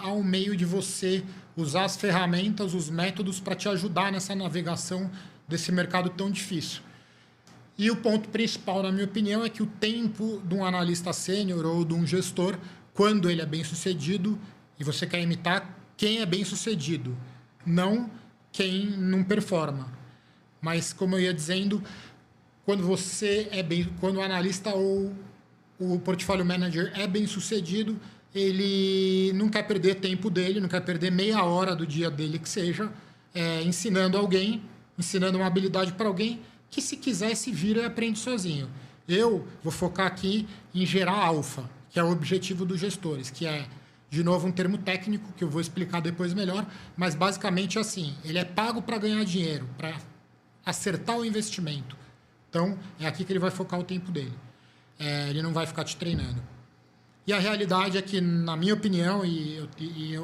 há um meio de você usar as ferramentas, os métodos para te ajudar nessa navegação desse mercado tão difícil. E o ponto principal, na minha opinião, é que o tempo de um analista sênior ou de um gestor, quando ele é bem sucedido, e você quer imitar quem é bem sucedido, não quem não performa. Mas, como eu ia dizendo, quando quando o analista ou o portfólio manager é bem sucedido, ele não quer perder tempo dele, não quer perder meia hora do dia dele que seja, ensinando alguém, ensinando uma habilidade para alguém que, se quiser, se vira e aprende sozinho. Eu vou focar aqui em gerar alfa, que é o objetivo dos gestores, que é, de novo, um termo técnico que eu vou explicar depois melhor, mas basicamente assim, ele é pago para ganhar dinheiro, para acertar o investimento. Então, é aqui que ele vai focar o tempo dele. Ele não vai ficar te treinando. E a realidade é que, na minha opinião,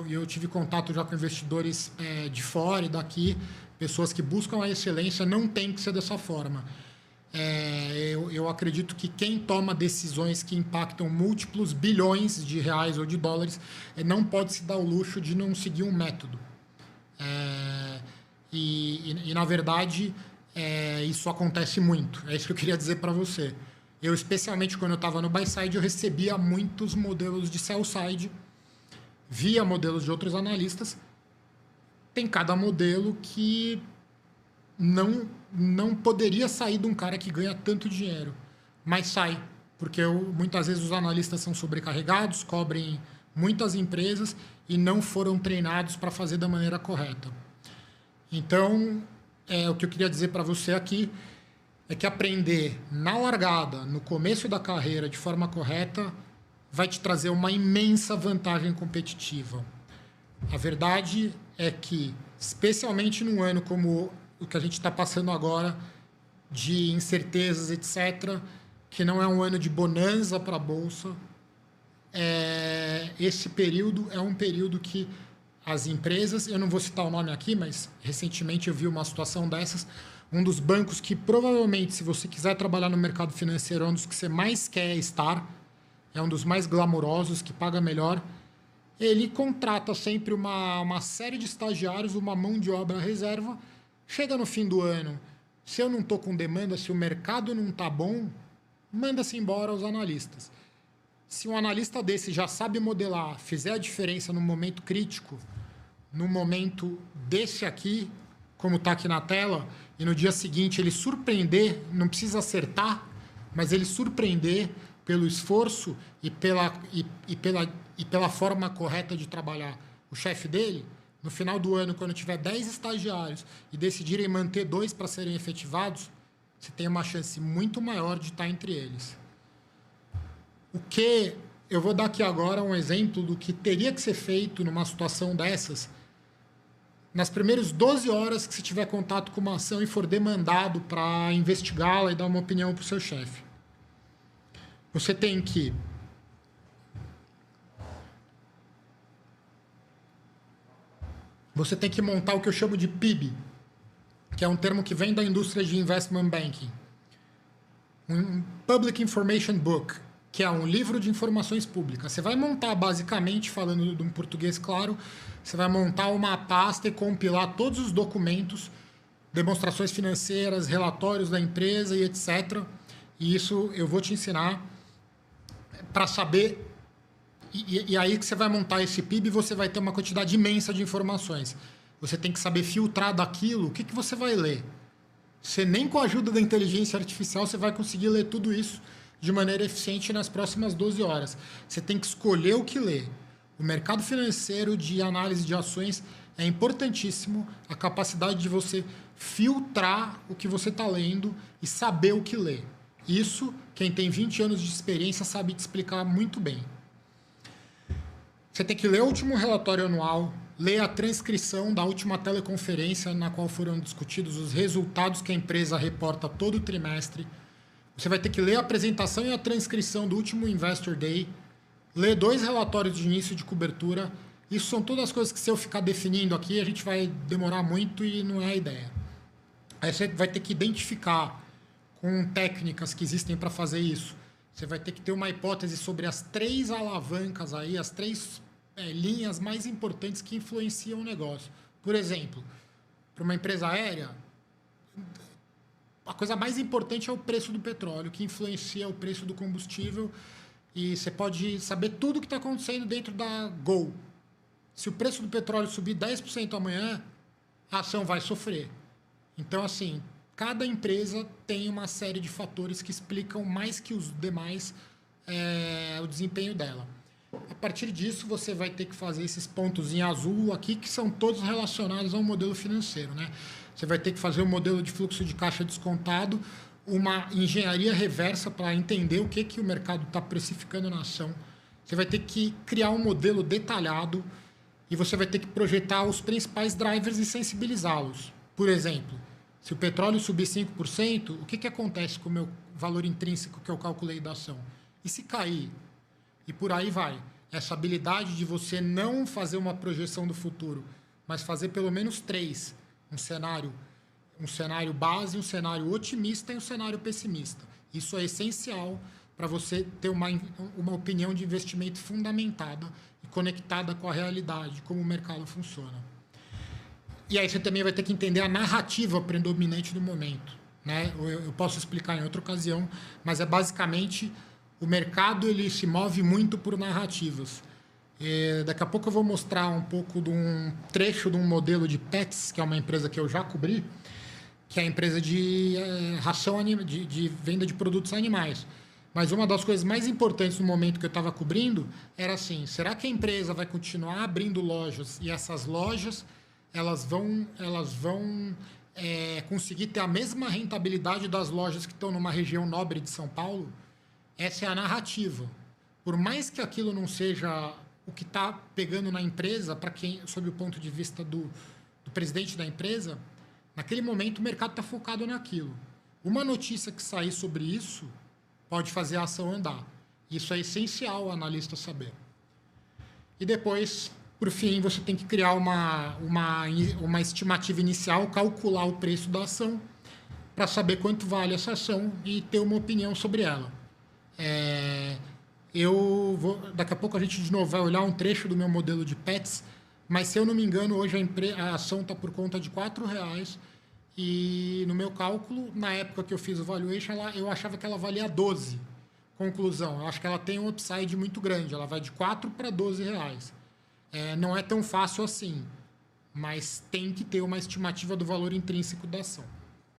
eu tive contato já com investidores de fora e daqui, pessoas que buscam a excelência, não tem que ser dessa forma. Eu acredito que quem toma decisões que impactam múltiplos bilhões de reais ou de dólares não pode se dar o luxo de não seguir um método. Na verdade, isso acontece muito. É isso que eu queria dizer para você. Eu, especialmente quando eu estava no buy-side, eu recebia muitos modelos de sell-side, via modelos de outros analistas. Tem cada modelo que não poderia sair de um cara que ganha tanto dinheiro, mas sai, porque muitas vezes os analistas são sobrecarregados, cobrem muitas empresas e não foram treinados para fazer da maneira correta. Então, o que eu queria dizer para você aqui é que aprender na largada, no começo da carreira, de forma correta, vai te trazer uma imensa vantagem competitiva. A verdade é que, especialmente num ano como o que a gente está passando agora, de incertezas, etc., que não é um ano de bonança para a Bolsa, esse período é um período que as empresas, eu não vou citar o nome aqui, mas recentemente eu vi uma situação dessas, um dos bancos que provavelmente, se você quiser trabalhar no mercado financeiro, é um dos que você mais quer estar, é um dos mais glamourosos, que paga melhor, ele contrata sempre uma série de estagiários, uma mão de obra reserva. Chega no fim do ano, se eu não estou com demanda, se o mercado não está bom, manda-se embora os analistas. Se um analista desse já sabe modelar, fizer a diferença no momento crítico, no momento desse aqui, como está aqui na tela, e no dia seguinte ele surpreender, não precisa acertar, mas ele surpreender pelo esforço e pela forma correta de trabalhar o chefe dele, no final do ano, quando tiver 10 estagiários e decidirem manter 2 para serem efetivados, você tem uma chance muito maior de estar entre eles. O que eu vou dar aqui agora um exemplo do que teria que ser feito numa situação dessas, nas primeiras 12 horas que você tiver contato com uma ação e for demandado para investigá-la e dar uma opinião para o seu chefe. Você tem que montar o que eu chamo de PIB, que é um termo que vem da indústria de investment banking. Um Public Information Book, que é um livro de informações públicas. Você vai montar, basicamente, falando de um português claro, você vai montar uma pasta e compilar todos os documentos, demonstrações financeiras, relatórios da empresa e etc. E isso eu vou te ensinar para saber. E aí que você vai montar esse PIB, você vai ter uma quantidade imensa de informações. Você tem que saber filtrar daquilo o que você vai ler. Você nem com a ajuda da inteligência artificial você vai conseguir ler tudo isso de maneira eficiente nas próximas 12 horas. Você tem que escolher o que ler. O mercado financeiro de análise de ações é importantíssimo, a capacidade de você filtrar o que você está lendo e saber o que ler. Isso, quem tem 20 anos de experiência sabe te explicar muito bem. Você tem que ler o último relatório anual, ler a transcrição da última teleconferência na qual foram discutidos os resultados que a empresa reporta todo trimestre. Você vai ter que ler a apresentação e a transcrição do último Investor Day, ler 2 relatórios de início de cobertura. Isso são todas as coisas que, se eu ficar definindo aqui, a gente vai demorar muito e não é a ideia. Aí você vai ter que identificar com técnicas que existem para fazer isso. Você vai ter que ter uma hipótese sobre as 3 alavancas aí, as 3 linhas mais importantes que influenciam o negócio. Por exemplo, para uma empresa aérea, a coisa mais importante é o preço do petróleo, que influencia o preço do combustível. E você pode saber tudo o que está acontecendo dentro da Gol. Se o preço do petróleo subir 10% amanhã, a ação vai sofrer. Então, assim, cada empresa tem uma série de fatores que explicam mais que os demais o desempenho dela. A partir disso, você vai ter que fazer esses pontos em azul aqui, que são todos relacionados ao modelo financeiro, né? Você vai ter que fazer um modelo de fluxo de caixa descontado, uma engenharia reversa para entender o que o mercado está precificando na ação. Você vai ter que criar um modelo detalhado e você vai ter que projetar os principais drivers e sensibilizá-los. Por exemplo, se o petróleo subir 5%, o que acontece com o meu valor intrínseco que eu calculei da ação? E se cair? E por aí vai. Essa habilidade de você não fazer uma projeção do futuro, mas fazer pelo menos 3. Um cenário base, um cenário otimista e um cenário pessimista. Isso é essencial para você ter uma opinião de investimento fundamentada e conectada com a realidade, como o mercado funciona. E aí você também vai ter que entender a narrativa predominante do momento, né? Eu posso explicar em outra ocasião, mas é basicamente o mercado ele se move muito por narrativas. Daqui a pouco eu vou mostrar um pouco de um trecho de um modelo de Pets, que é uma empresa que eu já cobri, que é a empresa de ração de venda de produtos animais. Mas uma das coisas mais importantes no momento que eu estava cobrindo era assim, será que a empresa vai continuar abrindo lojas e essas lojas elas vão conseguir ter a mesma rentabilidade das lojas que estão numa região nobre de São Paulo? Essa é a narrativa. Por mais que aquilo não seja o que está pegando na empresa, para quem, sob o ponto de vista do presidente da empresa, naquele momento o mercado está focado naquilo. Uma notícia que sair sobre isso pode fazer a ação andar. Isso é essencial o analista saber. E depois, por fim, você tem que criar uma estimativa inicial, calcular o preço da ação para saber quanto vale essa ação e ter uma opinião sobre ela. Daqui a pouco a gente de novo vai olhar um trecho do meu modelo de Pets, mas se eu não me engano, hoje a ação está por conta de R$4 e no meu cálculo, na época que eu fiz o valuation, eu achava que ela valia 12. Conclusão, eu acho que ela tem um upside muito grande, ela vai de 4 para R$12. Não é tão fácil assim, mas tem que ter uma estimativa do valor intrínseco da ação.